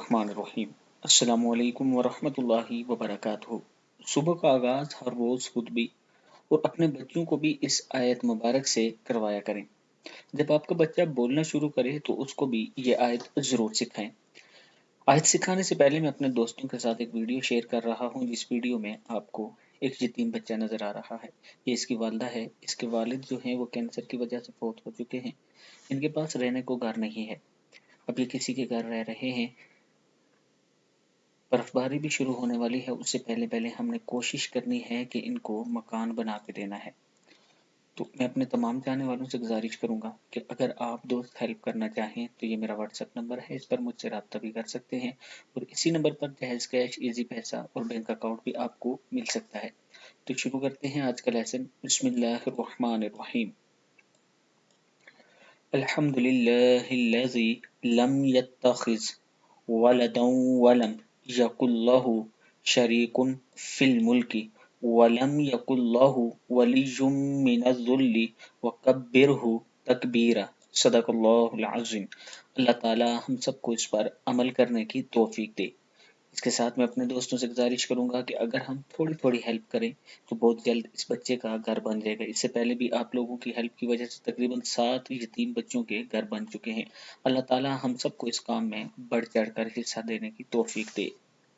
बिस्मिल्लाहिर्रहमानिर्रहीम। अस्सलामु अलैकुम वरहमतुल्लाहि वबरकातुहू। सुबह का आगाज़ हर रोज़ खुद भी और अपने बच्चों को भी इस आयत मुबारक से करवाया करें। जब आपका बच्चा बोलना शुरू करे तो उसको भी ये आयत ज़रूर सिखाएं। आयत सिखाने से पहले मैं अपने दोस्तों के साथ एक वीडियो शेयर कर रहा हूँ, जिस वीडियो में आपको एक यतीम बच्चा नज़र आ रहा है। ये इसकी वालदा है। इसके वालिद जो हैं वो कैंसर की वजह से फौत हो चुके हैं। इनके पास रहने को घर नहीं है। अब ये किसी के घर रह रहे हैं। बर्फबारी भी शुरू होने वाली है, उससे पहले पहले हमने कोशिश करनी है कि इनको मकान बना के देना है। तो मैं अपने तमाम चाहने वालों से गुजारिश करूंगा कि अगर आप दोस्त हेल्प करना चाहें तो ये मेरा व्हाट्सएप नंबर है, इस पर मुझसे रब्ता भी कर सकते हैं और इसी नंबर पर जहेज कैश, इजी पैसा और बैंक अकाउंट भी आपको मिल सकता है। तो शुरू करते हैं आज का लेसन। बिस्मिल्लाहिर्रहमानिर्रहीम। अल्हम्दुलिल्लाहिल्लज़ी लम यत्तखिज़ वलदन वलम यकुल लहु शरीकुन फिल मुल्की वलम यकुल लहु वलिय्युम मिनज़-ज़ुल्ली वकब्बिरहु तकबीरा। सदक़ल्लाहुल अज़ीम। अल्लाह ताला हम सबको इस पर अमल करने की तौफीक दे। इसके साथ मैं अपने दोस्तों से गुजारिश करूंगा कि अगर हम थोड़ी थोड़ी हेल्प करें तो बहुत जल्द इस बच्चे का घर बन जाएगा। इससे पहले भी आप लोगों की हेल्प की वजह से तकरीबन 7 यतीम बच्चों के घर बन चुके हैं। अल्लाह ताला हम सबको इस काम में बढ़ चढ़ कर हिस्सा देने की तौफीक दे।